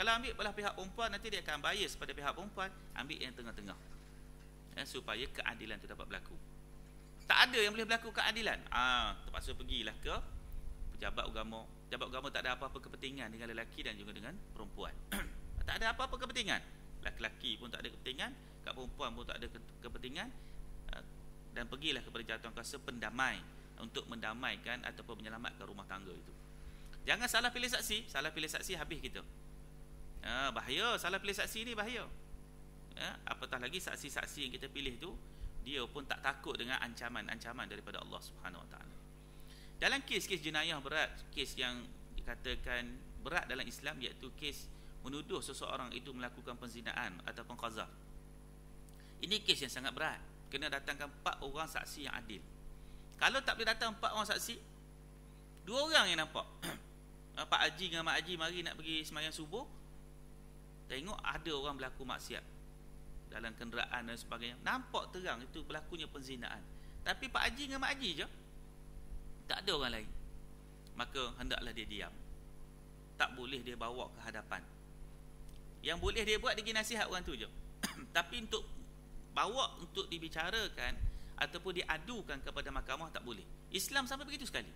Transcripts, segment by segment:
Kalau ambil belah pihak perempuan, nanti dia akan bias pada pihak perempuan. Ambil yang tengah-tengah, supaya keadilan itu dapat berlaku. Tak ada yang boleh berlaku keadilan, terpaksa pergilah ke pejabat agama. Pejabat agama tak ada apa-apa kepentingan dengan lelaki dan juga dengan perempuan. Tak ada apa-apa kepentingan. Lelaki pun tak ada kepentingan, kat perempuan pun tak ada kepentingan. Dan pergilah kepada jawatan kuasa pendamai untuk mendamaikan ataupun menyelamatkan rumah tangga itu. Jangan salah pilih saksi. Salah pilih saksi habis kita. Bahaya. Salah pilih saksi ni bahaya. Apatah lagi saksi-saksi yang kita pilih tu, dia pun tak takut dengan ancaman-ancaman daripada Allah Subhanahu Wa Taala. Dalam kes-kes jenayah berat, kes yang dikatakan berat dalam Islam, iaitu kes menuduh seseorang itu melakukan penzinaan ataupun qazaf. Ini kes yang sangat berat. Kena datangkan 4 orang saksi yang adil. Kalau tak boleh datang 4 orang saksi, 2 orang yang nampak. Pak Haji dengan Mak Haji mari nak pergi sembahyang subuh, tengok ada orang berlaku maksiat dalam kenderaan dan sebagainya, nampak terang itu berlakunya penzinaan. Tapi Pak Haji dengan Mak Haji je, tak ada orang lain. Maka hendaklah dia diam. Tak boleh dia bawa ke hadapan. Yang boleh dia buat, dia pergi nasihat orang tu je. Tapi untuk bawa untuk dibicarakan ataupun diadukan kepada mahkamah, tak boleh. Islam sampai begitu sekali.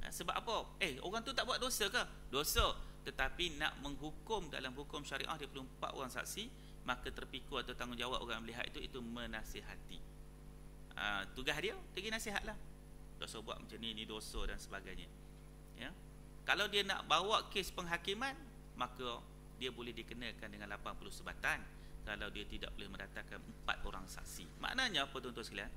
Sebab apa? Orang tu tak buat dosa ke? Dosa. Tetapi nak menghukum dalam hukum syariah, dia perlu 4 orang saksi. Maka terpikul atau tanggungjawab orang melihat itu menasihati. Tugas dia pergi nasihatlah. Dosa buat macam ni dosa dan sebagainya. Ya. Kalau dia nak bawa kes penghakiman, maka dia boleh dikenakan dengan 80 sebatan. Kalau dia tidak boleh mendatangkan 4 orang saksi. Maknanya apa tuan-tuan sekalian?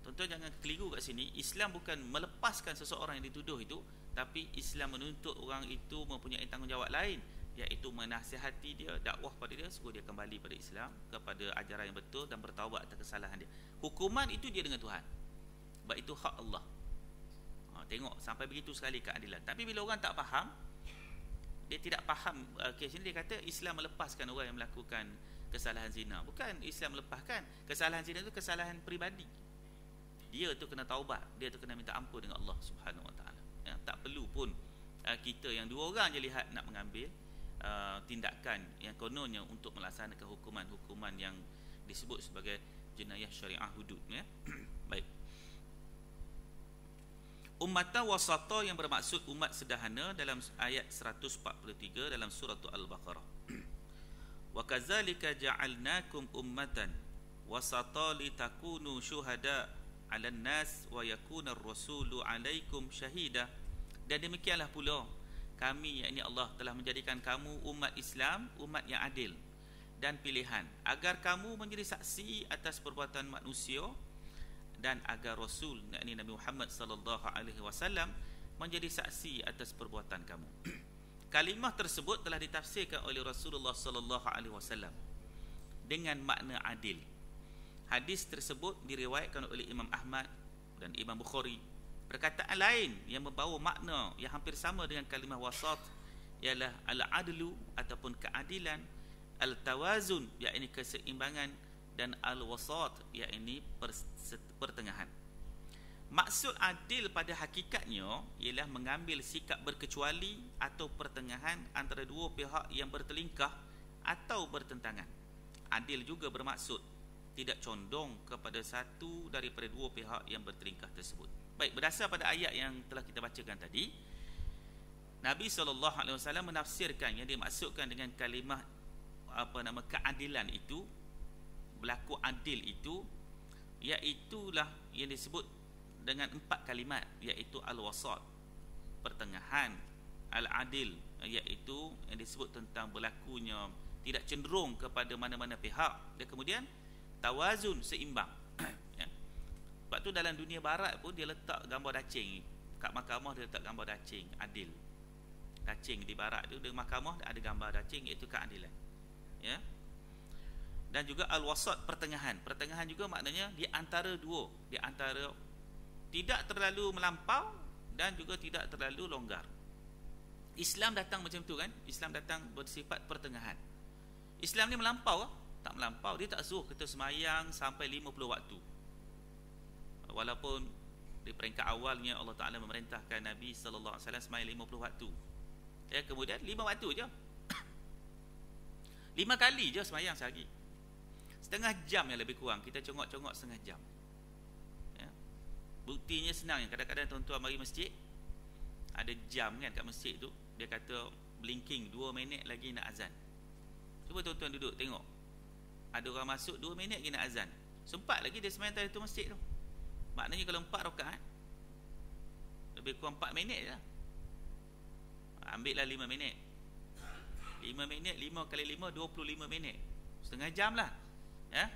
Tuan-tuan jangan keliru kat sini. Islam bukan melepaskan seseorang yang dituduh itu, tapi Islam menuntut orang itu mempunyai tanggungjawab lain, iaitu menasihati dia, dakwah pada dia, suruh dia kembali pada Islam, kepada ajaran yang betul dan bertaubat atas kesalahan dia. Hukuman itu dia dengan Tuhan. Sebab itu hak Allah. Tengok sampai begitu sekali keadilan. Tapi bila orang tak faham, dia tidak faham kes ini, dia kata Islam melepaskan orang yang melakukan kesalahan zina. Bukan Islam melepaskan. Kesalahan zina itu kesalahan peribadi. Dia tu kena taubat, dia tu kena minta ampun dengan Allah Subhanahu Wa Taala. Tak perlu pun kita yang 2 orang je lihat nak mengambil tindakan yang kononnya untuk melaksanakan hukuman-hukuman yang disebut sebagai jenayah syariah hudud, ya. Baik. Ummatan wasata yang bermaksud umat sederhana dalam ayat 143 dalam surah Al-Baqarah. Wa kadzalika ja'alnakum ummatan wasata litakunu syuhada 'alan nas wa yakuna ar-rasulu 'alaikum syahida. Dan demikianlah pula kami, yakni Allah, telah menjadikan kamu umat Islam, umat yang adil dan pilihan, agar kamu menjadi saksi atas perbuatan manusia, dan agar Rasul, yakni Nabi Muhammad sallallahu alaihi wasallam, menjadi saksi atas perbuatan kamu. Kalimah tersebut telah ditafsirkan oleh Rasulullah sallallahu alaihi wasallam dengan makna adil. Hadis tersebut diriwayatkan oleh Imam Ahmad dan Imam Bukhari. Perkataan lain yang membawa makna yang hampir sama dengan kalimah wasat ialah al-adlu ataupun keadilan, al-tawazun yakni keseimbangan, dan al-wasat yakni pertengahan. Maksud adil pada hakikatnya ialah mengambil sikap berkecuali atau pertengahan antara 2 pihak yang bertelingkah atau bertentangan. Adil juga bermaksud tidak condong kepada satu daripada 2 pihak yang bertelingkah tersebut. Baik, berdasar pada ayat yang telah kita bacakan tadi, Nabi SAW menafsirkan yang dimaksudkan dengan kalimah keadilan itu, berlaku adil itu, iaitulah yang disebut dengan 4 kalimat, iaitu al-wasat, pertengahan, al-adil, iaitu yang disebut tentang berlakunya tidak cenderung kepada mana-mana pihak, dan kemudian tawazun, seimbang. Ya. Sebab tu dalam dunia barat pun dia letak gambar dacing. Kat mahkamah dia letak gambar dacing, adil. Dacing di barat tu, di mahkamah ada gambar dacing, iaitu keadilan. Ya. Dan juga al-wasat, pertengahan. Pertengahan juga maknanya di antara 2, di antara tidak terlalu melampau dan juga tidak terlalu longgar. Islam datang macam tu kan? Islam datang bersifat pertengahan. Islam ni melampau ke? Tak melampau. Dia tak suruh kita semayang sampai 50 waktu. Walaupun di peringkat awalnya Allah Ta'ala memerintahkan Nabi SAW semayang 50 waktu. Kemudian 5 waktu je. 5 kali je semayang sehari. Setengah jam yang lebih kurang. Kita congok-congok setengah jam. Buktinya senang. Kadang-kadang tuan-tuan mari masjid, ada jam kan kat masjid tu, dia kata blinking 2 minit lagi nak azan. Cuba tuan-tuan duduk tengok, ada orang masuk 2 minit lagi nak azan, sempat lagi dia semayang tahiyatul masjid tu. Maknanya kalau 4 rakaat lebih kurang 4 minit je lah. Ambil lah 5 minit 5 minit, 5 kali 5 25 minit, setengah jam lah.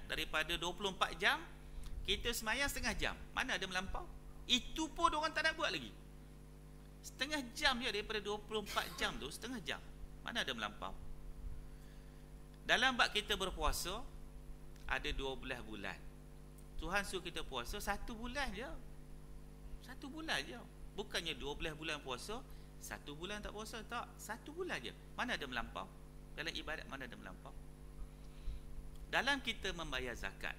Daripada 24 jam kita semayang setengah jam, mana ada melampau. Itu pun orang tak nak buat lagi. Setengah jam je daripada 24 jam tu, setengah jam, mana ada melampau. Dalam bab kita berpuasa ada 12 bulan. Tuhan suruh kita puasa 1 bulan je. 1 bulan je. Bukannya 12 bulan puasa, 1 bulan tak puasa, tak. 1 bulan je. Mana ada melampau. Dalam ibadat mana ada melampau. Dalam kita membayar zakat,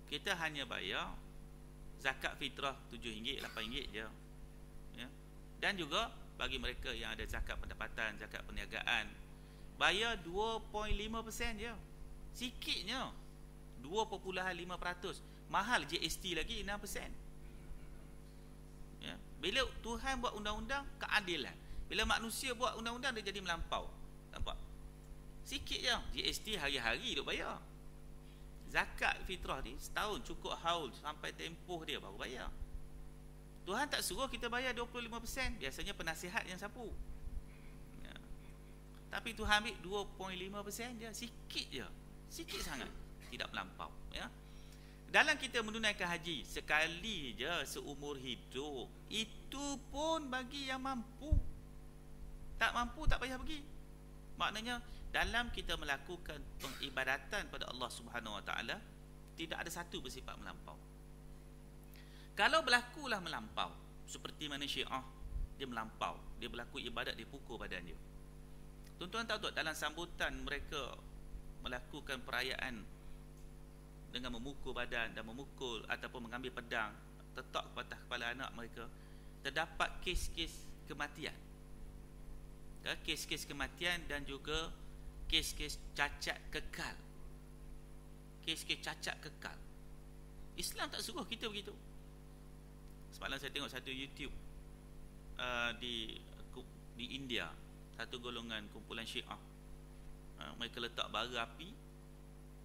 kita hanya bayar zakat fitrah RM7, RM8 je. Dan juga bagi mereka yang ada zakat pendapatan, zakat perniagaan, bayar 2.5% je. Sikitnya 2.5%. Mahal GST lagi 6%. Bila Tuhan buat undang-undang, keadilan. Bila manusia buat undang-undang, dia jadi melampau. Nampak? Sikit je. GST hari-hari duk bayar. Zakat fitrah ni setahun cukup haul sampai tempoh dia baru bayar. Tuhan tak suruh kita bayar 25%. Biasanya penasihat yang sapu. Tapi Tuhan ambil 2.5% je. Sikit je. Sikit sangat. Tidak melampau. Dalam kita menunaikan haji, sekali je seumur hidup. Itu pun bagi yang mampu. Tak mampu tak payah pergi. Maknanya dalam kita melakukan pengibadatan pada Allah Subhanahu Wa Taala, tidak ada satu bersifat melampau. Kalau berlakulah melampau, seperti mana Syiah, dia melampau, dia berlaku ibadat, dia pukul badan dia. Tuan-tuan tahu tak, dalam sambutan mereka melakukan perayaan dengan memukul badan dan memukul ataupun mengambil pedang letak ke atas kepala anak mereka, terdapat kes-kes kematian. Kes-kes kematian dan juga kes-kes cacat kekal. Kes-kes cacat kekal. Islam tak suruh kita begitu. Semalam saya tengok satu YouTube di India, satu golongan kumpulan Syiah. Mereka letak bara api,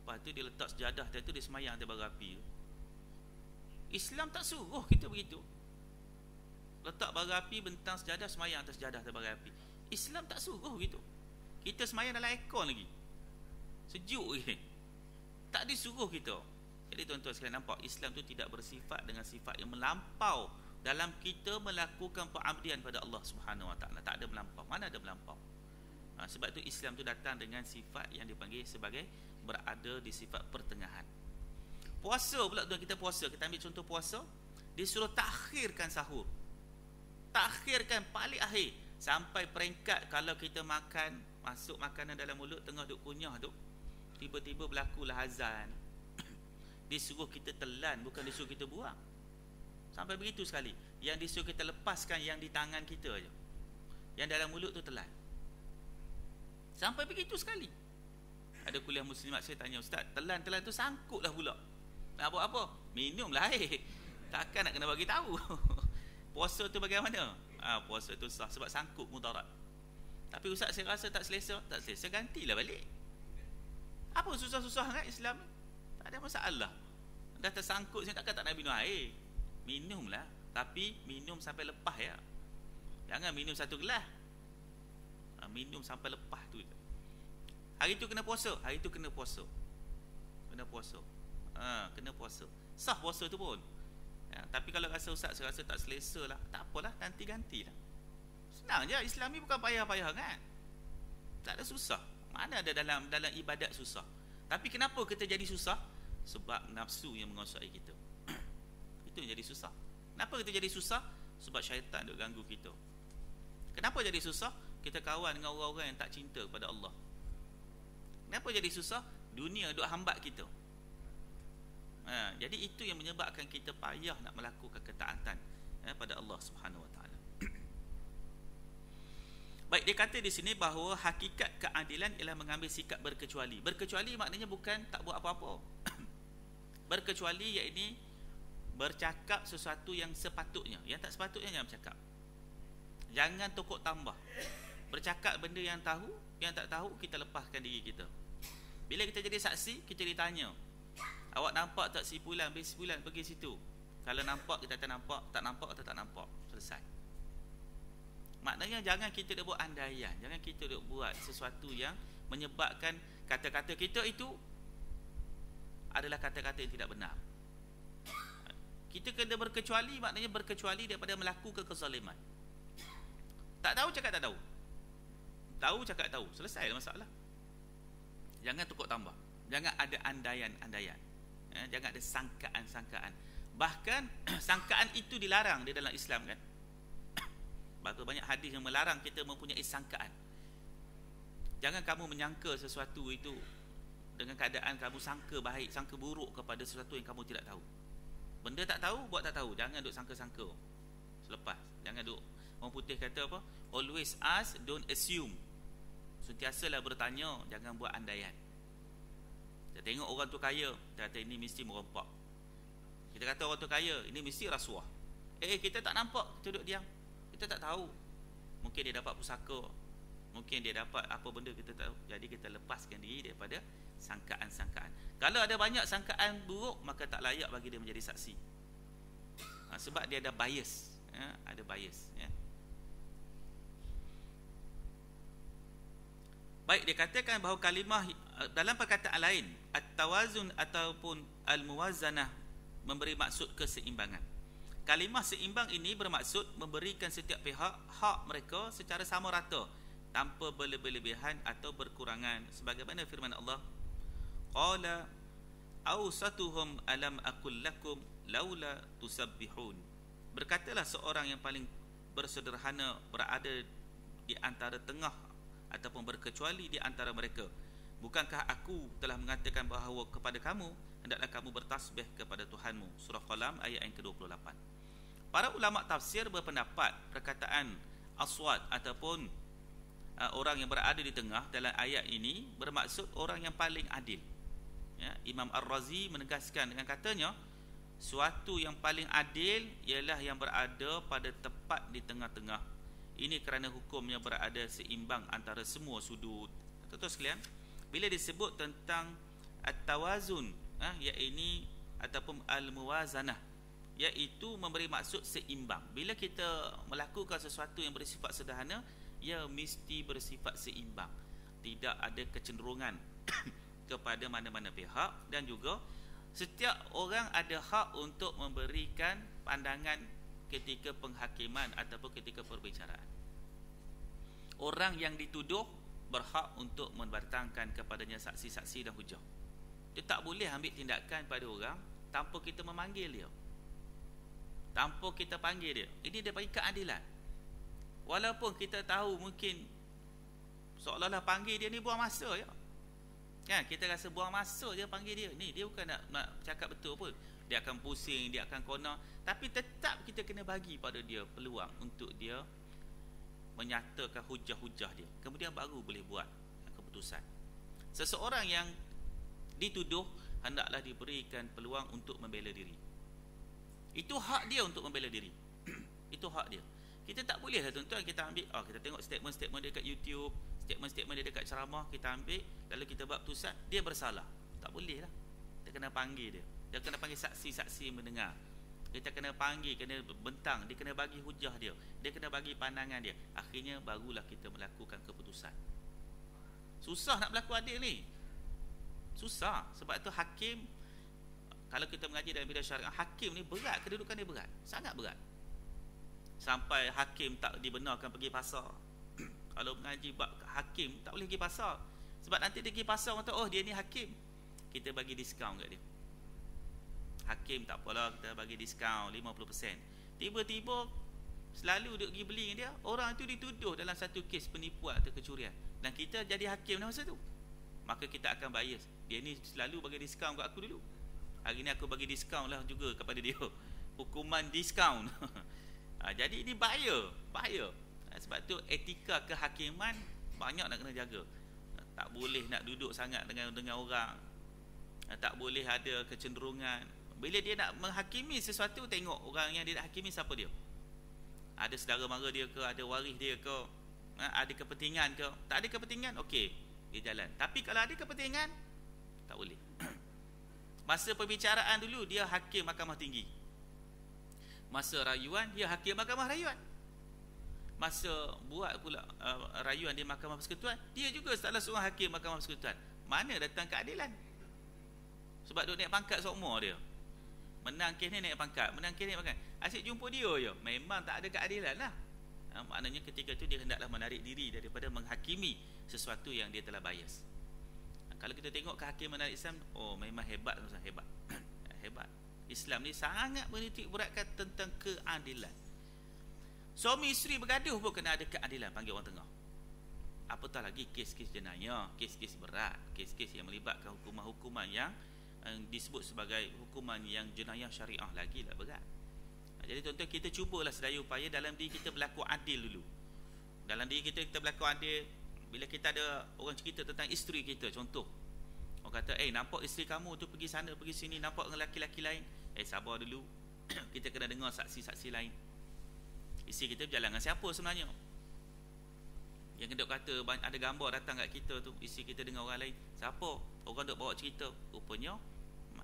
lepas tu dia letak sejadah, dan tu dia semayang atas bara api tu. Islam tak suruh kita begitu. Letak bara api, bentang sejadah, semayang atas sejadah atas bara api. Islam tak suruh begitu. Kita semayang dalam aircon lagi, sejuk lagi. Tak disuruh kita. Jadi tuan-tuan sekalian, nampak Islam tu tidak bersifat dengan sifat yang melampau dalam kita melakukan pengabdian pada Allah Subhanahu Wa Taala. Tak ada melampau. Mana ada melampau? Sebab tu Islam tu datang dengan sifat yang dipanggil sebagai berada di sifat pertengahan. Puasa pula tuan, kita puasa, kita ambil contoh puasa, disuruh takhirkan sahur. Takhirkan paling akhir, sampai peringkat kalau kita makan, masuk makanan dalam mulut, tengah duk kunyah tu, tiba-tiba berlakulah azan. Disuruh kita telan, bukan disuruh kita buang. Sampai begitu sekali. Yang disuruh kita lepaskan yang di tangan kita je, yang dalam mulut tu telan. Sampai begitu sekali. Ada kuliah muslimat saya tanya, ustaz, telan-telan tu sangkut lah pula. Nak buat apa? Minumlah air. Takkan nak kena bagi tahu. Puasa tu bagaimana? Puasa tu sah sebab sangkut mudarat. Tapi ustaz, saya rasa tak selesa. Tak selesa, gantilah balik. Apa susah-susah sangat Islam? Tak ada masalah. Dah tersangkut, saya takkan tak nak minum air. Minumlah, tapi minum sampai lepas ya. Jangan minum satu gelas. Minum sampai lepas tu. Hari tu kena puasa, hari tu kena puasa. Kena puasa. Kena puasa. Sah puasa tu pun. Tapi kalau rasa ustaz, saya rasa tak selesa lah, tak apalah, nanti gantilah. Senang je. Islam ni bukan payah-payah kan. Tak ada susah. Mana ada dalam ibadat susah. Tapi kenapa kita jadi susah? Sebab nafsu yang menguasai kita. Itu yang jadi susah. Kenapa kita jadi susah? Sebab syaitan duk ganggu kita. Kenapa jadi susah? Kita kawan dengan orang-orang yang tak cinta kepada Allah. Kenapa jadi susah? Dunia duk hambat kita. Jadi itu yang menyebabkan kita payah nak melakukan ketaatan pada Allah Subhanahu Wa Taala. Baik, dia kata di sini bahawa hakikat keadilan ialah mengambil sikap berkecuali. Berkecuali maknanya bukan tak buat apa-apa. Berkecuali iaitu bercakap sesuatu yang sepatutnya. Yang tak sepatutnya jangan bercakap. Jangan tokok tambah. Bercakap benda yang tahu, yang tak tahu kita lepaskan diri kita. Bila kita jadi saksi, kita ditanya, awak nampak tak si Fulan, si Fulan pergi situ? Kalau nampak kita tak nampak, tak nampak atau tak nampak. Selesai. Maknanya jangan kita duk buat andaian, jangan kita duk buat sesuatu yang menyebabkan kata-kata kita itu adalah kata-kata yang tidak benar. Kita kena berkecuali, maknanya berkecuali daripada melakukan kezaliman. Tak tahu cakap tak tahu. Tahu cakap tahu. Selesai masalah. Jangan tukar tambah. Jangan ada andaian-andaian. Jangan ada sangkaan-sangkaan. Bahkan sangkaan itu dilarang di dalam Islam kan. Bahkan banyak hadis yang melarang kita mempunyai sangkaan. Jangan kamu menyangka sesuatu itu dengan keadaan kamu sangka baik, sangka buruk kepada sesuatu yang kamu tidak tahu. Benda tak tahu, buat tak tahu. Jangan duk sangka-sangka. Selepas. Jangan duk, orang putih kata apa? Always ask, don't assume. Sentiasalah bertanya, jangan buat andaian. Kita tengok orang tu kaya, kita kata ini mesti merompak. Kita kata orang tu kaya, ini mesti rasuah. Kita tak nampak, kita duduk diam. Kita tak tahu. Mungkin dia dapat pusaka, mungkin dia dapat apa benda kita tak tahu. Jadi kita lepaskan diri daripada sangkaan-sangkaan. Kalau ada banyak sangkaan buruk, maka tak layak bagi dia menjadi saksi. Sebab dia ada bias. Ada bias. Baik, dia katakan bahawa kalimah dalam perkataan lain, at-tawazun ataupun al-muwazanah memberi maksud keseimbangan. Kalimah seimbang ini bermaksud memberikan setiap pihak hak mereka secara sama rata, tanpa berlebihan atau berkurangan, sebagaimana firman Allah, qala awsatuhum alam aqul lakum laula tusabbihun. Berkatalah seorang yang paling bersederhana berada di antara tengah ataupun berkecuali di antara mereka, bukankah aku telah mengatakan bahawa kepada kamu hendaklah kamu bertasbih kepada Tuhanmu. Surah Qalam ayat yang ke-28. Para ulama tafsir berpendapat perkataan aswat ataupun orang yang berada di tengah dalam ayat ini bermaksud orang yang paling adil. Imam Ar-Razi menegaskan dengan katanya, suatu yang paling adil ialah yang berada pada tepat di tengah-tengah. Ini kerana hukumnya berada seimbang antara semua sudut. Tuan-tuan sekalian, bila disebut tentang at-tawazun, iaitu ataupun al-muwazanah, iaitu memberi maksud seimbang. Bila kita melakukan sesuatu yang bersifat sederhana, ia mesti bersifat seimbang. Tidak ada kecenderungan kepada mana-mana pihak, dan juga setiap orang ada hak untuk memberikan pandangan ketika penghakiman ataupun ketika perbicaraan. Orang yang dituduh berhak untuk mendatangkan kepadanya saksi-saksi dan hujah. Dia tak boleh ambil tindakan pada orang tanpa kita memanggil dia, tanpa kita panggil dia. Ini dia bagi keadilan. Walaupun kita tahu mungkin seolah-olah panggil dia ni buang masa je. Kan, kita rasa buang masa je panggil dia. Ni dia bukan nak cakap betul pun. Dia akan pusing, dia akan konar. Tapi tetap kita kena bagi pada dia peluang untuk dia menyatakan hujah-hujah dia. Kemudian baru boleh buat keputusan. Seseorang yang dituduh hendaklah diberikan peluang untuk membela diri. Itu hak dia untuk membela diri. Itu hak dia. Kita tak boleh lah tuan-tuan kita ambil, kita tengok statement-statement dia kat YouTube, statement-statement dia dekat ceramah, kita ambil, lalu kita buat keputusan, dia bersalah. Tak boleh lah. Kita kena panggil dia. Dia kena panggil saksi-saksi mendengar. Kita kena panggil, kena bentang, dia kena bagi hujah dia, dia kena bagi pandangan dia. Akhirnya barulah kita melakukan keputusan. Susah nak berlaku adil ni. Susah. Sebab itu hakim, kalau kita mengaji dalam bidang syariah, hakim ni berat, kedudukan dia berat, sangat berat. Sampai hakim tak dibenarkan pergi pasar. Kalau mengaji bab hakim tak boleh pergi pasar, sebab nanti dia pergi pasar orang tahu, oh dia ni hakim, kita bagi diskaun kat dia. Hakim tak apalah, kita bagi diskaun 50%. Tiba-tiba selalu duk pergi beli dia, orang tu dituduh dalam satu kes penipuan atau kecurian, dan kita jadi hakim dalam masa tu, maka kita akan bias. Dia ni selalu bagi diskaun kat aku dulu, hari ni aku bagi diskaun lah juga kepada dia. Hukuman diskaun. Jadi ini bahaya. Sebab tu etika kehakiman banyak nak kena jaga. Tak boleh nak duduk sangat dengan orang. Tak boleh ada kecenderungan. Bila dia nak menghakimi sesuatu, tengok orang yang dia nak hakimi siapa dia. Ada saudara mara dia ke, ada waris dia ke, ada kepentingan ke. Tak ada kepentingan, okey, dia jalan. Tapi kalau ada kepentingan, tak boleh. Masa perbicaraan dulu, dia hakim mahkamah tinggi. Masa rayuan, dia hakim mahkamah rayuan. Masa buat pula rayuan di mahkamah persekutuan, dia juga salah seorang hakim mahkamah persekutuan. Mana datang keadilan? Sebab duk naik pangkat sokmo dia. Menang kes ni naik pangkat, menang kes ni naik pangkat. Asyik jumpa dia je, memang tak ada keadilan lah. Maknanya ketika itu dia hendaklah menarik diri daripada menghakimi sesuatu yang dia telah bias. Kalau kita tengok kehakiman Islam, oh memang hebat, hebat. Hebat. Islam ni sangat menitik beratkan tentang keadilan. Suami isteri bergaduh pun kena ada keadilan, panggil orang tengah. Apatah lagi kes-kes jenayah, kes-kes berat, kes-kes yang melibatkan hukuman-hukuman yang disebut sebagai hukuman yang jenayah syariah, lagi lah berat. Jadi tuan-tuan, kita cubalah sedaya upaya dalam diri kita berlaku adil dulu. Dalam diri kita berlaku adil. Bila kita ada orang cerita tentang isteri kita, contoh orang kata, nampak isteri kamu tu pergi sana pergi sini, nampak dengan lelaki-lelaki lain. Sabar dulu. Kita kena dengar saksi-saksi lain. Isteri kita berjalan dengan siapa sebenarnya? Yang dok kata ada gambar datang kat kita tu, isteri kita dengan orang lain, siapa? Orang dok bawa cerita, rupanya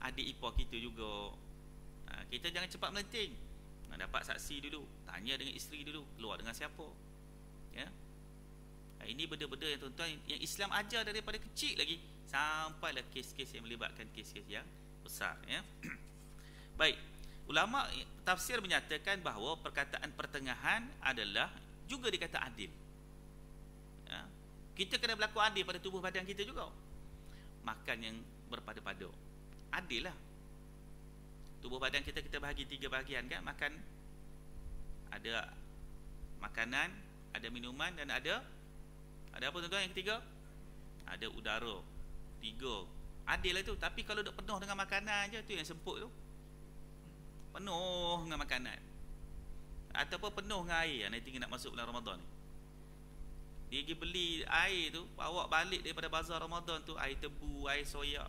adik ipar kita juga. Kita jangan cepat melenting. Dapat saksi dulu, tanya dengan isteri dulu, keluar dengan siapa. Ya. Ini benda-benda yang tuan-tuan, yang Islam ajar daripada kecil lagi, sampailah kes-kes yang melibatkan kes-kes yang besar, ya. Baik, ulama tafsir menyatakan bahawa perkataan pertengahan adalah juga dikata adil. Ya. Kita kena berlaku adil pada tubuh badan kita juga. Makan yang berpada-pada, adil lah. Tubuh badan kita bahagi 3 bahagian kan. Makan, ada makanan, ada minuman, dan ada apa tuan-tuan yang ketiga? Ada udara. 3. Adil lah tu. Tapi kalau duk penuh dengan makanan je, tu yang semput tu. Penuh dengan makanan ataupun penuh dengan air. Nanti nak masuk bulan Ramadan ni, dia pergi beli air tu, bawa balik daripada bazar Ramadan tu, air tebu, air soya.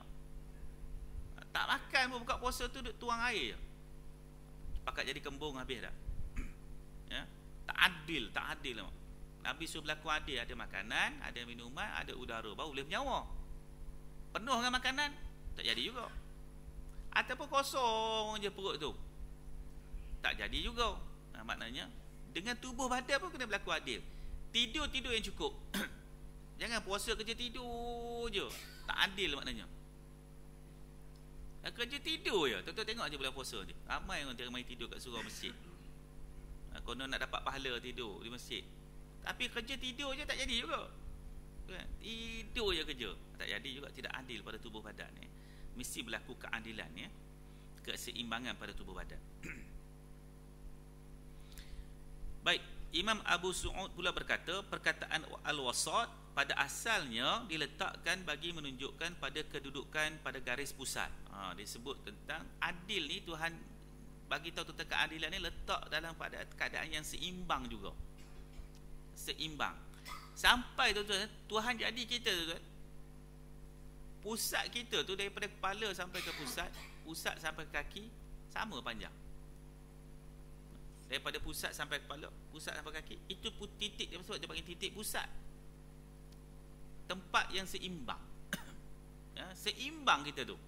Tak makan pun, buka puasa tu duk tuang air je, pakat jadi kembung habis dah. Ya? Tak adil lah. Nabi suruh berlaku adil. Ada makanan, ada minuman, ada udara, baru boleh bernyawa. Penuh dengan makanan, tak jadi juga. Ataupun kosong je perut tu, tak jadi juga. Maknanya dengan tubuh badan pun kena berlaku adil. Tidur yang cukup. Jangan puasa kerja tidur je, tak adil maknanya. Kerja tidur je. Tuan-tuan tengok je bulan puasa ni, ramai orang tengah main tidur kat surau masjid. Konon nak dapat pahala tidur di masjid, tapi kerja tidur je tak jadi juga. Tidur je kerja, tak jadi juga. Tidak adil pada tubuh badan ni. Mesti berlaku keadilan, ya, keseimbangan pada tubuh badan. Baik, Imam Abu Su'ud pula berkata, perkataan al-wasat pada asalnya diletakkan bagi menunjukkan pada kedudukan pada garis pusat. Disebut tentang adil ni, Tuhan bagi tahu tentang keadilan ni letak dalam pada keadaan yang seimbang juga. Seimbang. Sampai Tuhan jadi kita tu, pusat kita tu daripada kepala sampai ke pusat sampai ke kaki sama panjang. Daripada pusat sampai kepala, pusat sampai kaki, itu pun titik dia, sebab dia panggil titik pusat. Tempat yang seimbang. Ya, seimbang kita tu.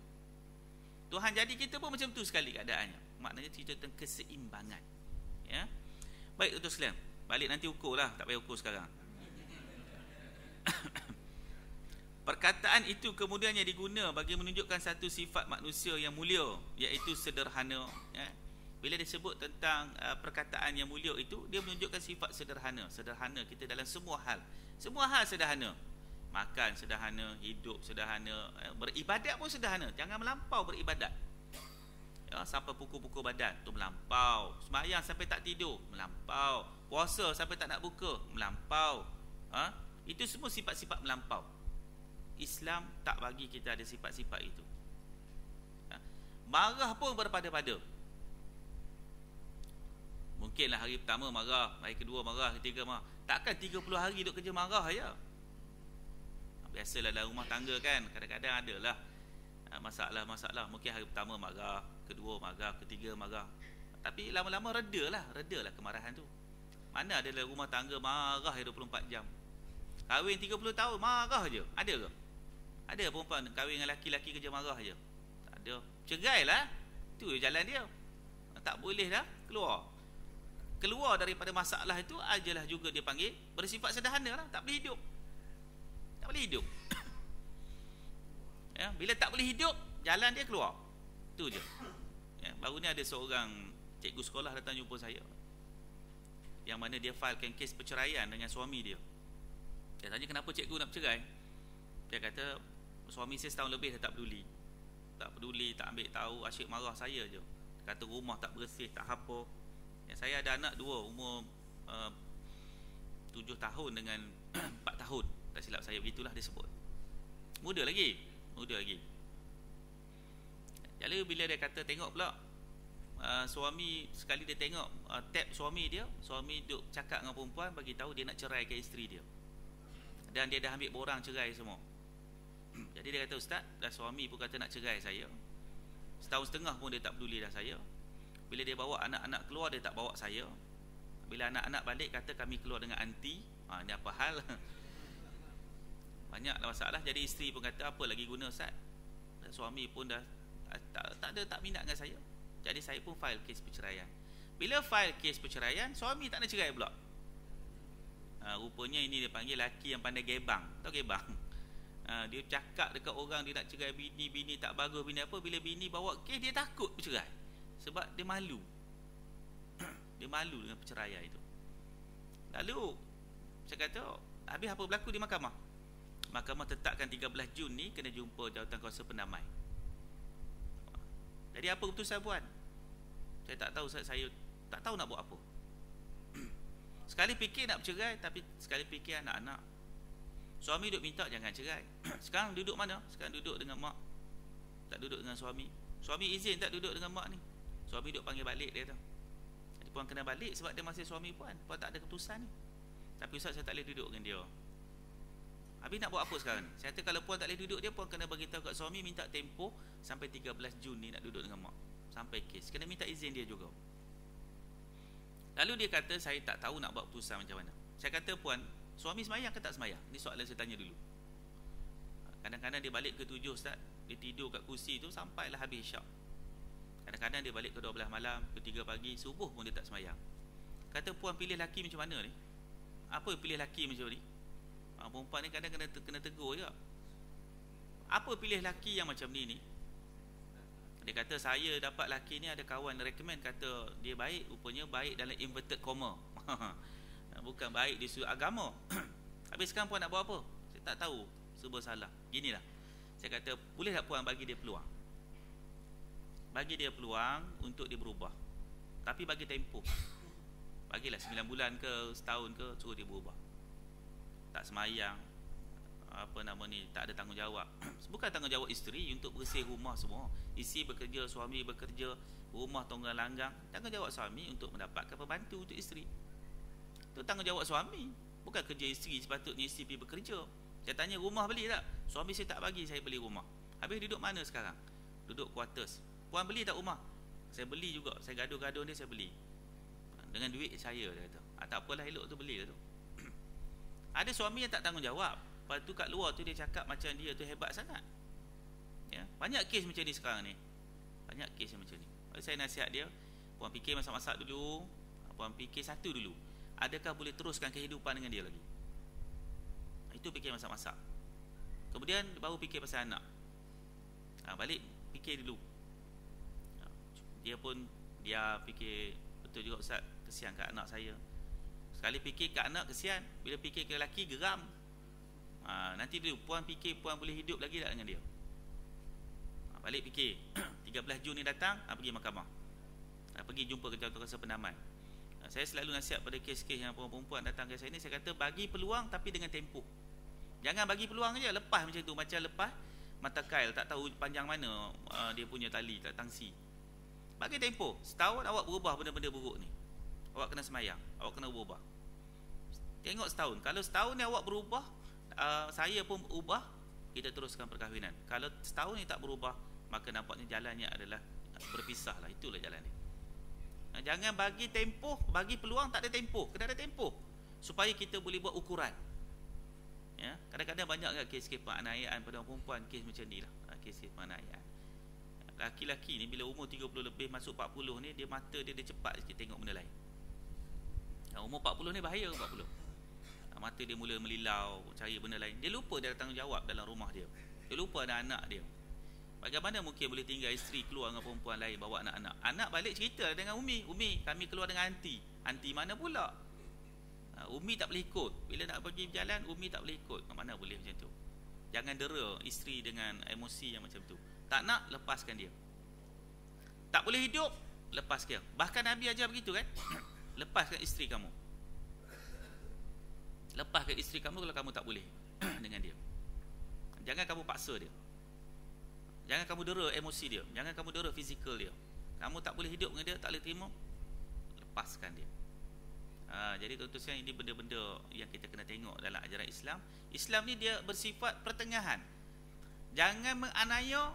Tuhan jadi kita pun macam tu sekali keadaannya. Maknanya cerita tentang keseimbangan. Ya. Baik tuan-tuan sekalian, balik nanti ukur lah, tak payah ukur sekarang. Perkataan itu kemudiannya diguna bagi menunjukkan satu sifat manusia yang mulia, iaitu sederhana. Ya. Bila disebut tentang perkataan yang mulia itu, dia menunjukkan sifat sederhana. Sederhana kita dalam semua hal. Semua hal sederhana. Makan sederhana, hidup sederhana, beribadat pun sederhana. Jangan melampau beribadat. Ya, sampai pukul-pukul badan tu melampau. Sembahyang sampai tak tidur, melampau. Puasa sampai tak nak buka, melampau. Itu semua sifat-sifat melampau. Islam tak bagi kita ada sifat-sifat itu. Marah pun berpada-pada. Mungkinlah hari pertama marah, hari kedua marah, ketiga marah. Takkan 30 hari duduk kerja marah ya. Biasalah dalam rumah tangga kan, kadang-kadang adalah masalah-masalah. Mungkin hari pertama marah, kedua marah, ketiga marah. Tapi lama-lama redalah kemarahan tu. Mana ada dalam rumah tangga marah 24 jam. Kahwin 30 tahun marah je. Ada ke? Ada perempuan kahwin dengan laki-laki kerja marah je? Tak ada. Cerailah. Tu jalan dia. Tak boleh dah keluar daripada masalah itu ajalah juga dia panggil bersifat sederhana lah. Tak boleh hidup. Ya, bila tak boleh hidup, jalan dia keluar. Tu je. Ya, baru ni ada seorang cikgu sekolah datang jumpa saya, yang mana dia filekan kes perceraian dengan suami dia. Dia tanya, kenapa cikgu nak bercerai? Dia kata, suami saya setahun lebih dah tak peduli, tak ambil tahu, asyik marah saya je. Dia kata rumah tak bersih, tak apa. Ya, saya ada anak dua, umur 7 tahun dengan 4 tahun. Tak silap saya, begitulah dia sebut. Muda lagi. Jadi bila dia kata tengok pula, suami sekali dia tengok tab suami duk cakap dengan perempuan, bagi tahu dia nak ceraikan isteri dia. Dan dia dah ambil borang cerai semua. Jadi dia kata, ustaz, dah suami pun kata nak cerai saya. Setahun setengah pun dia tak peduli dah saya. Bila dia bawa anak-anak keluar, dia tak bawa saya. Bila anak-anak balik, kata kami keluar dengan anti. Ni apa hal? Banyaklah masalah. Jadi isteri pun kata, apa lagi guna ustaz? Dan suami pun dah tak minat dengan saya. Jadi saya pun file kes perceraian. Bila file kes perceraian, suami tak nak cerai pula. Rupanya ini dia panggil laki yang pandai gebang. Tahu gebang? Dia cakap dekat orang dia nak cerai bini tak bagus, bini apa. Bila bini bawa kes, dia takut bercerai. Sebab dia malu. Dia malu dengan perceraian itu. Lalu saya kata, habis apa berlaku di mahkamah? Mahkamah tetapkan 13 Jun ni kena jumpa Jawatankuasa Pendamai. Jadi apa keputusan puan? Saya tak tahu, saya tak tahu nak buat apa. Sekali fikir nak bercerai, tapi sekali fikir anak-anak. Suami duduk minta jangan cerai. Sekarang duduk mana? Sekarang duduk dengan mak, tak duduk dengan suami. Suami izin tak duduk dengan mak ni. Suami duduk panggil balik dia tu. Jadi puan kena balik sebab dia masih suami puan. Puan tak ada keputusan ni. Tapi ustaz, saya tak boleh duduk dengan dia. Habis nak buat apa sekarang ni? Saya kata kalau puan tak boleh duduk dia, puan kena beritahu kat suami, minta tempoh sampai 13 Jun ni nak duduk dengan mak. Sampai kes. Kena minta izin dia juga. Lalu dia kata, saya tak tahu nak buat keputusan macam mana. Saya kata, puan, suami semayang ke tak semayang? Ni soalan saya tanya dulu. Kadang-kadang dia balik ke 7 ustaz, dia tidur kat kursi tu sampailah habis syak. Kadang-kadang dia balik ke 12 malam, ke 3 pagi, subuh pun dia tak semayang. Kata, puan pilih laki macam mana ni? Apa pilih laki macam ni? Perempuan ni kadang kena tegur je. Apa pilih laki yang macam ni? Dia kata, saya dapat laki ni, ada kawan recommend, kata dia baik, rupanya baik dalam inverted comma. Bukan baik di sudut agama. Habis sekarang puan nak buat apa? Saya tak tahu, serba salah. Ginilah, saya kata, boleh tak puan bagi dia peluang? Bagi dia peluang untuk dia berubah. Tapi bagi tempoh. Bagilah 9 bulan ke, setahun ke, suruh dia berubah. Tak semayang, tak ada tanggungjawab. Bukan tanggungjawab isteri untuk bersih rumah semua. Isteri bekerja, suami bekerja, rumah tonggang langgang. Tanggungjawab suami untuk mendapatkan pembantu untuk isteri. Itu tanggungjawab suami. Bukan kerja isteri, sepatutnya isteri pergi bekerja. Saya tanya, rumah beli tak? Suami saya tak bagi saya beli rumah. Habis duduk mana sekarang? Duduk quarters. Puan beli tak rumah? Saya beli juga. Saya gaduh-gaduh dia, saya beli. Dengan duit saya, dia kata. Tak apalah, elok tu beli lah tu. Ada suami yang tak tanggungjawab. Lepas tu kat luar tu dia cakap macam dia tu hebat sangat. Ya, banyak kes macam ni sekarang ni. Banyak kes macam ni. Saya nasihat dia, puan fikir masak-masak dulu. Puan fikir satu dulu, adakah boleh teruskan kehidupan dengan dia lagi? Itu fikir masak-masak. Kemudian baru fikir pasal anak. Balik fikir dulu. Dia fikir, betul juga ustaz, kesian kat anak saya. Sekali fikir kat anak kesian, bila fikir ke lelaki geram. Nanti dulu puan fikir puan boleh hidup lagi tak dengan dia. Balik fikir 13 Jun ni datang, pergi mahkamah, pergi jumpa ke Jawatankuasa Pendamai. Saya selalu nasihat pada kes-kes yang perempuan datang ke saya ni, saya kata bagi peluang tapi dengan tempoh. Jangan bagi peluang je lepas macam tu, macam lepas mata kail, tak tahu panjang mana dia punya tali, tak tangsi. Bagi tempoh, setahun awak berubah benda-benda buruk ni. awak kena semayang, awak kena berubah. Tengok setahun. Kalau setahun ni awak berubah, saya pun ubah, kita teruskan perkahwinan. Kalau setahun ni tak berubah, maka nampaknya jalannya adalah berpisah lah. Itulah jalan dia. Jangan bagi tempoh, bagi peluang tak ada tempoh. Kena ada tempoh supaya kita boleh buat ukuran. Ya, kadang-kadang banyak kat kes-kes penganiayaan pada orang perempuan, kes macam ni lah. Kes-kes penganiayaan. Laki-laki ni bila umur 30 lebih masuk 40 ni, dia mata dia cepat sikit tengok benda lain. Umur 40 ni bahaya. 40 mata dia mula melilau, cari benda lain. Dia lupa dia ada tanggungjawab dalam rumah dia. Dia lupa ada anak dia. Bagaimana mungkin boleh tinggal isteri keluar dengan perempuan lain, bawa anak-anak. Anak balik cerita dengan Umi, Umi kami keluar dengan anti. Anti mana pula? Umi tak boleh ikut. Bila nak pergi berjalan, Umi tak boleh ikut. Mana boleh macam tu? Jangan dera isteri dengan emosi yang macam tu. Tak nak, lepaskan dia. Tak boleh hidup, lepaskan. Bahkan Nabi ajar begitu kan. Lepaskan isteri kamu. Lepaskan isteri kamu kalau kamu tak boleh dengan dia. Jangan kamu paksa dia. Jangan kamu dera emosi dia. Jangan kamu dera fizikal dia. Kamu tak boleh hidup dengan dia, tak boleh terima, lepaskan dia. Jadi tuan-tuan sekalian, ini benda-benda yang kita kena tengok dalam ajaran Islam. Islam ni dia bersifat pertengahan. Jangan menganiaya,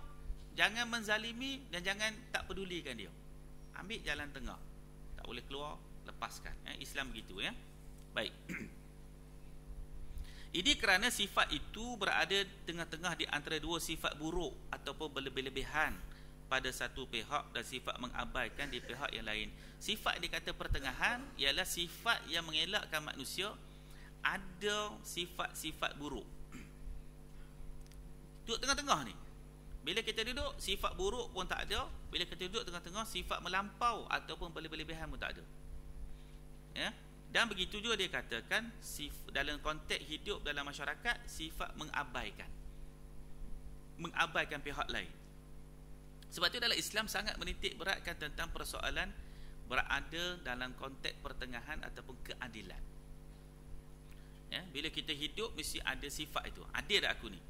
jangan menzalimi, dan jangan tak pedulikan dia. Ambil jalan tengah. Tak boleh keluar, lepaskan. Islam begitu ya. Baik. Ini kerana sifat itu berada tengah-tengah di antara dua sifat buruk ataupun berlebih-lebihan pada satu pihak dan sifat mengabaikan di pihak yang lain. Sifat dikata pertengahan ialah sifat yang mengelakkan manusia ada sifat-sifat buruk. Duduk tengah-tengah ni. Bila kita duduk, sifat buruk pun tak ada. Bila kita duduk tengah-tengah, sifat melampau ataupun berlebih-lebihan pun tak ada. Ya? Dan begitu juga dia katakan dalam konteks hidup dalam masyarakat, sifat mengabaikan pihak lain. Sebab itu dalam Islam sangat menitik beratkan tentang persoalan berada dalam konteks pertengahan ataupun keadilan. Ya, bila kita hidup mesti ada sifat itu. Adil tak aku ni?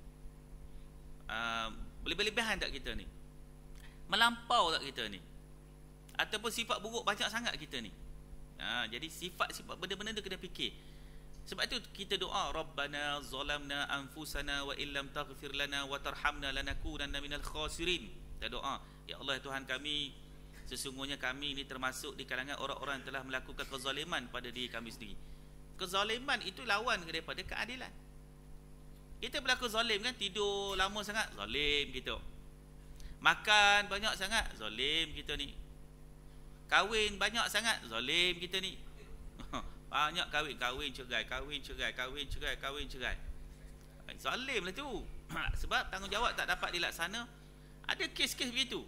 Berlebihan tak kita ni? Melampau tak kita ni? Ataupun sifat buruk banyak sangat kita ni? Jadi sifat-sifat benda-benda tu kena fikir. Sebab itu kita doa, Rabbana zalamna anfusana wa illam taghfir lana wa tarhamna lanakunanna minal khasirin. Kita doa, ya Allah Tuhan kami, sesungguhnya kami ini termasuk di kalangan orang-orang yang telah melakukan kezaliman pada diri kami sendiri. Kezaliman itu lawan daripada keadilan. Kita berlaku zalim kan, tidur lama sangat, zalim kita. Makan banyak sangat, zalim kita ni. Kahwin banyak sangat, zalim kita ni. Banyak kahwin cerai. Zalim lah tu. Sebab tanggungjawab tak dapat dilaksana. Ada kes-kes begitu.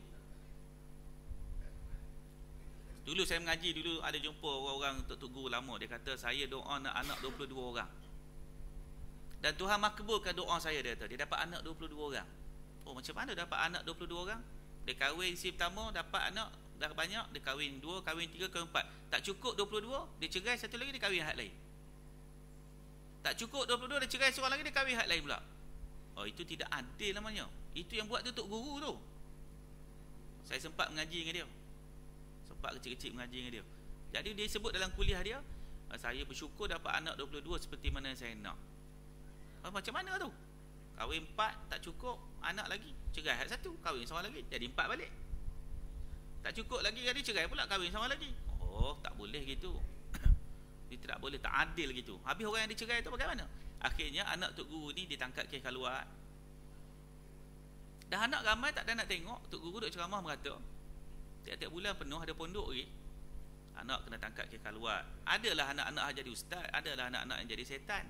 Dulu saya mengaji, dulu ada jumpa orang-orang tok guru lama. Dia kata saya doa nak anak 22 orang. Dan Tuhan makbulkan doa saya, dia kata. Dia dapat anak 22 orang. Oh, macam mana dapat anak 22 orang? Dia kahwin si pertama, dapat anak dah banyak, dia kahwin 2, kahwin 3, kahwin 4. Tak cukup 22, dia cerai satu lagi, dia kahwin hak lain. Tak cukup 22, dia cerai seorang lagi, dia kahwin hak lain pula. Oh, itu tidak adil namanya. Itu yang buat tu tok guru tu. Saya sempat mengaji dengan dia. Sempat kecil-kecil mengaji dengan dia. Jadi dia sebut dalam kuliah dia, saya bersyukur dapat anak 22 seperti mana saya nak. Macam mana tu? Kahwin 4 tak cukup, anak lagi, cerai hak satu, kahwin seorang lagi, jadi 4 balik. Tak cukup lagi, jadi cerai pula, kahwin sama lagi. Oh, tak boleh gitu. Dia tidak boleh, tak adil gitu. Habis orang yang dicerai tu bagaimana? Akhirnya anak tok guru ni ditangkap kes kaluar. Dah anak ramai tak ada nak tengok. Tok guru duk ceramah merata. Tiap-tiap bulan penuh ada pondok lagi. Anak kena tangkap kes kaluar. Adalah anak-anak jadi ustaz, adalah anak-anak yang jadi setan.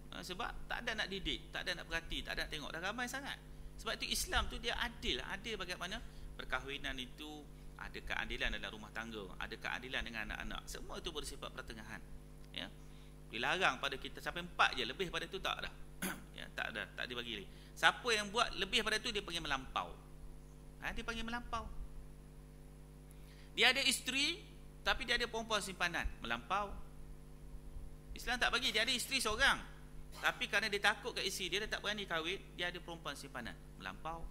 Sebab tak ada nak didik, tak ada nak perhati, tak ada nak tengok. Dah ramai sangat. Sebab itu Islam tu dia adil. Adil bagaimana? Perkahwinan itu ada keadilan dalam rumah tangga, ada keadilan dengan anak-anak. Semua itu bersifat pertengahan. Ya. Dilarang pada kita sampai 4 je, lebih pada itu tak ada. Ya, tak ada, tak dibagi lagi. Siapa yang buat lebih pada itu dia panggil melampau. Dia panggil melampau. Dia ada isteri tapi dia ada perempuan simpanan, melampau. Islam tak bagi, dia ada isteri seorang. Tapi kerana dia takut kat isteri dia tak berani kahwin, dia ada perempuan simpanan, melampau.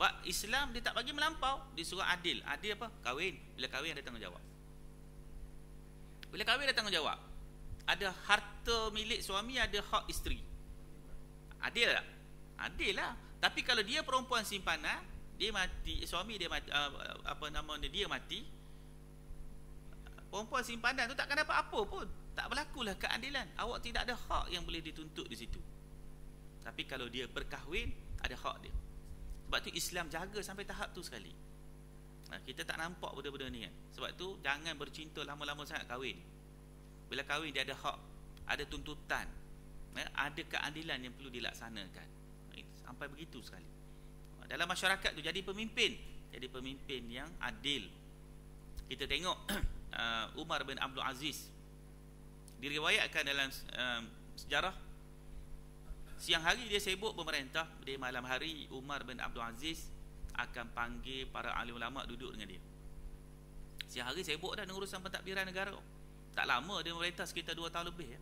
Sebab Islam dia tak bagi melampau, dia suruh adil. Adil apa? Kahwin. Bila kahwin ada tanggungjawab. Bila kahwin ada tanggungjawab. Ada harta milik suami, ada hak isteri. Adil tak? Adil lah. Tapi kalau dia perempuan simpanan, dia mati, suami dia mati, dia mati, perempuan simpanan tu takkan dapat apa pun. Tak berlakulah keadilan. Awak tidak ada hak yang boleh dituntut di situ. Tapi kalau dia berkahwin, ada hak dia. Sebab tu Islam jaga sampai tahap tu sekali. Kita tak nampak benda-benda ni kan. Sebab tu jangan bercinta lama-lama sangat kahwin. Bila kahwin dia ada hak, ada tuntutan, ada keadilan yang perlu dilaksanakan. Sampai begitu sekali. Dalam masyarakat tu jadi pemimpin yang adil. Kita tengok Umar bin Abdul Aziz, diriwayatkan dalam sejarah, siang hari dia sibuk pemerintah, di malam hari Umar bin Abdul Aziz akan panggil para ahli ulama duduk dengan dia. Siang hari sibuk dah dengan urusan pentadbiran negara. Tak lama dia memerintah, sekitar 2 tahun lebih ya.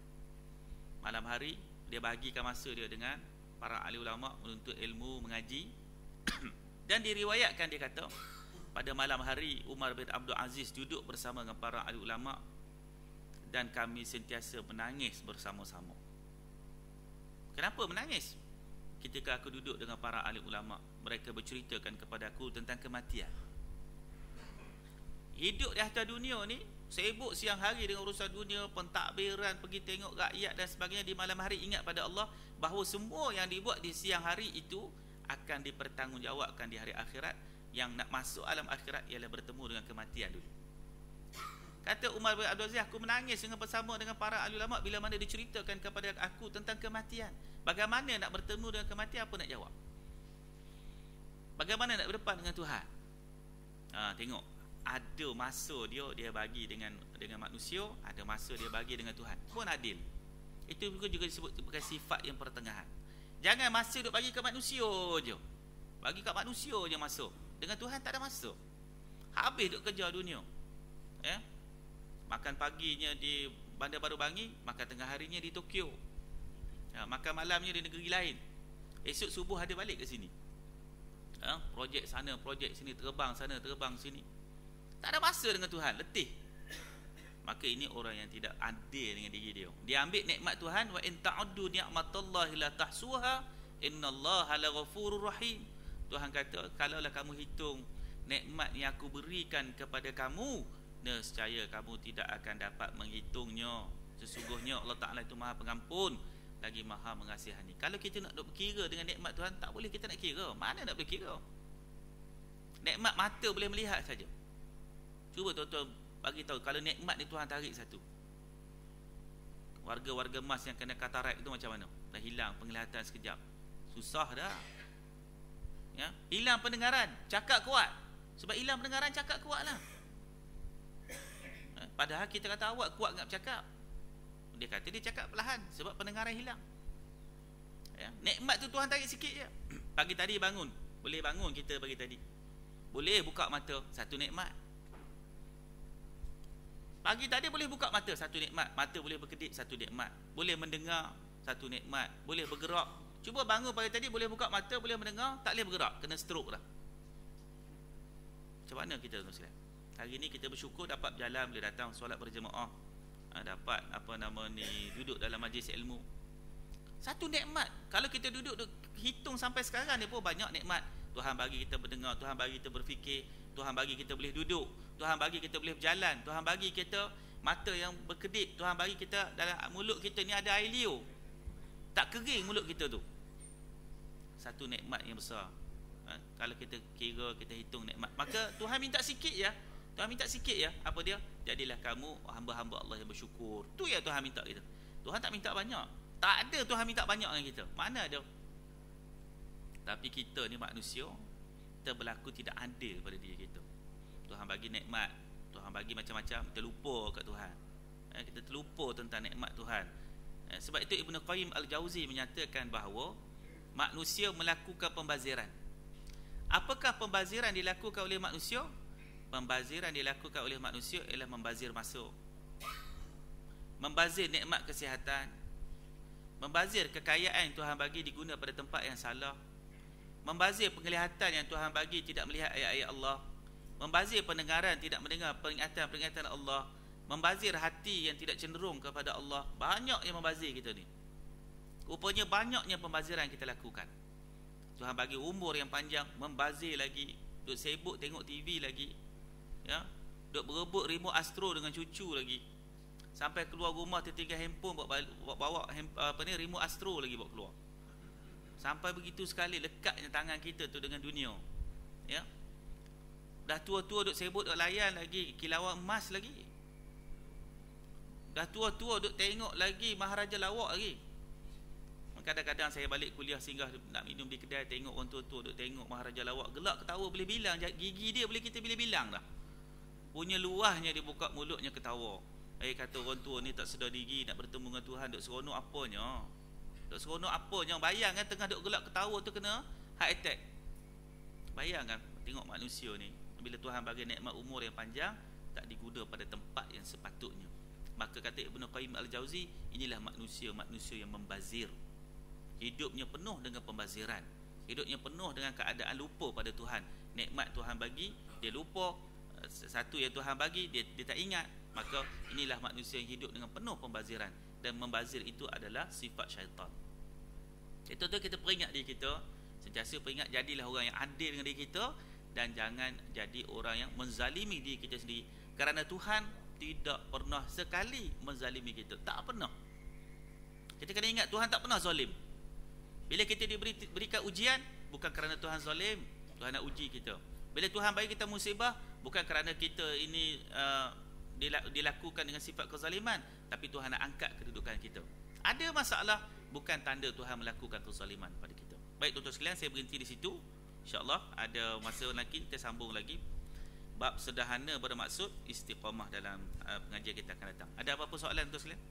Malam hari dia bagikan masa dia dengan para ahli ulama menuntut ilmu, mengaji. Dan diriwayatkan dia kata, pada malam hari Umar bin Abdul Aziz duduk bersama dengan para ahli ulama dan kami sentiasa menangis bersama-sama. Kenapa menangis? Ketika aku duduk dengan para ahli ulama, mereka berceritakan kepada aku tentang kematian. Hidup di atas dunia ni, sibuk siang hari dengan urusan dunia, pentadbiran, pergi tengok rakyat dan sebagainya. Di malam hari ingat pada Allah bahawa semua yang dibuat di siang hari itu akan dipertanggungjawabkan di hari akhirat. Yang nak masuk alam akhirat ialah bertemu dengan kematian dulu. Kata Umar bin Abdul Aziz, aku menangis bersama dengan para ahli ulama bila mana diceritakan kepada aku tentang kematian. Bagaimana nak bertemu dengan kematian, apa nak jawab? Bagaimana nak berdepan dengan Tuhan? Tengok, ada masa dia bagi dengan manusia, ada masa dia bagi dengan Tuhan. Pun adil. Itu juga disebut sebagai sifat yang pertengahan. Jangan masa duk bagi ke manusia je. Bagi kat manusia je masa. Dengan Tuhan tak ada masa. Habis duk kerja dunia. Makan paginya di Bandar Baru Bangi, makan tengah harinya di Tokyo. Makan malamnya di negeri lain. Esok subuh ada balik ke sini. Projek sana, projek sini, terbang sana, terbang sini. Tak ada masa dengan Tuhan, letih. Maka ini orang yang tidak adil dengan diri dia. Dia ambil nikmat Tuhan, wa in ta'uddu ni'matallahi la tahsuha innallaha laghafurur rahim. Tuhan kata, kalaulah kamu hitung nikmat yang aku berikan kepada kamu, nescaya kamu tidak akan dapat menghitungnya. Sesungguhnya Allah Ta'ala itu Maha Pengampun lagi Maha Mengasihani. Kalau kita nak berkira dengan nikmat Tuhan, tak boleh kita nak kira. Mana nak berkira? Nikmat mata boleh melihat saja. Cuba tuan-tuan bagi tahu, kalau nikmat ni Tuhan tarik satu, warga-warga emas yang kena katarak itu macam mana? Dah hilang penglihatan sekejap, susah dah. Hilang pendengaran, cakap kuat. Sebab hilang pendengaran, cakap kuat lah. Padahal kita kata awak kuat nak bercakap, dia kata dia cakap perlahan sebab pendengaran hilang. Nikmat tu Tuhan tarik sikit je. Pagi tadi bangun, boleh bangun kita pagi tadi, boleh buka mata, satu nikmat. Pagi tadi boleh buka mata, satu nikmat. Mata boleh berkedip, satu nikmat. Boleh mendengar, satu nikmat. Boleh bergerak. Cuba bangun pagi tadi, boleh buka mata, boleh mendengar, tak boleh bergerak, kena stroke dah. Macam mana kita tuan-tuan? Hari ni kita bersyukur dapat berjalan, boleh datang solat berjemaah, dapat duduk dalam majlis ilmu. Satu nikmat. Kalau kita duduk hitung sampai sekarang ni pun banyak nikmat. Tuhan bagi kita mendengar, Tuhan bagi kita berfikir, Tuhan bagi kita boleh duduk, Tuhan bagi kita boleh berjalan, Tuhan bagi kita mata yang berkedip, Tuhan bagi kita dalam mulut kita ni ada air liur, tak kering mulut kita tu. Satu nikmat yang besar. Kalau kita kira, kita hitung nikmat, maka Tuhan minta sikit ya. Tuhan minta sikit ya. Apa dia? Jadilah kamu hamba-hamba Allah yang bersyukur. Tu ya Tuhan minta kita. Tuhan tak minta banyak. Tak ada Tuhan minta banyak dengan kita. Mana ada? Tapi kita ni manusia, kita berlaku tidak adil pada diri kita. Tuhan bagi nikmat, Tuhan bagi macam-macam, kita lupa kat Tuhan. Kita terlupa tentang nikmat Tuhan. Sebab itu Ibn Qayyim Al-Jauzi menyatakan bahawa manusia melakukan pembaziran. Apakah pembaziran dilakukan oleh manusia? Pembaziran dilakukan oleh manusia ialah membazir masa, membazir nikmat kesihatan, membazir kekayaan yang Tuhan bagi diguna pada tempat yang salah, membazir penglihatan yang Tuhan bagi tidak melihat ayat-ayat Allah, membazir pendengaran tidak mendengar peringatan-peringatan Allah, Membazir hati yang tidak cenderung kepada Allah. Banyak yang membazir kita ni. Rupanya banyaknya pembaziran kita lakukan. Tuhan bagi umur yang panjang, membazir lagi, duk sibuk tengok TV lagi, ya, duk berebut remote Astro dengan cucu lagi. Sampai keluar rumah tertinggal handphone, bawa remote Astro lagi bawa keluar. Sampai begitu sekali lekatnya tangan kita tu dengan dunia. Ya. Dah tua-tua duk sibuk duk layan lagi kilauan emas lagi. Dah tua-tua duk tengok lagi Maharaja Lawak lagi. Kadang-kadang saya balik kuliah singgah nak minum di kedai, tengok orang tua-tua duk tengok Maharaja Lawak, gelak ketawa boleh bilang, gigi dia boleh kita bilang dah. Punya luahnya dia buka mulutnya ketawa. Kata orang tua ni tak sedar diri nak bertemu dengan Tuhan, duk seronok apanya. Duk seronok apanya. Bayangkan tengah duk gelak ketawa tu kena heart attack. Bayangkan tengok manusia ni, bila Tuhan bagi nikmat umur yang panjang, tak digunakan pada tempat yang sepatutnya. Maka kata Ibnu Qayyim Al-Jauzi, inilah manusia yang membazir. Hidupnya penuh dengan pembaziran. Hidupnya penuh dengan keadaan lupa pada Tuhan. Nikmat Tuhan bagi, dia lupa. Satu yang Tuhan bagi, dia tak ingat. Maka inilah manusia yang hidup dengan penuh pembaziran. Dan membazir itu adalah sifat syaitan. Itu tu kita peringat diri kita, sentiasa peringat, jadilah orang yang adil dengan diri kita, dan jangan jadi orang yang menzalimi diri kita sendiri. Kerana Tuhan tidak pernah sekali menzalimi kita. Tak pernah. Kita kena ingat, Tuhan tak pernah zalim. Bila kita diberikan ujian, bukan kerana Tuhan zalim, Tuhan nak uji kita. Bila Tuhan bagi kita musibah, bukan kerana kita ini dilakukan dengan sifat kezaliman, tapi Tuhan nak angkat kedudukan kita. Ada masalah, bukan tanda Tuhan melakukan kezaliman pada kita. Baik tuan-tuan sekalian, saya berhenti di situ. InsyaAllah ada masa lagi kita sambung lagi bab sederhana bermaksud istiqamah dalam pengajian kita akan datang. Ada apa-apa soalan tuan-tuan sekalian?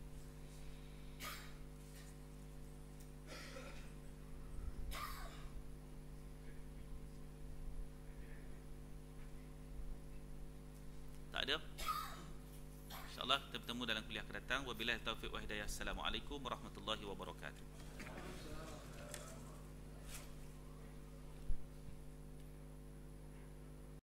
Tak ada? InsyaAllah kita bertemu dalam kuliah akan datang. Wabillahi taufiq wa hidayah. Assalamualaikum warahmatullahi wabarakatuh.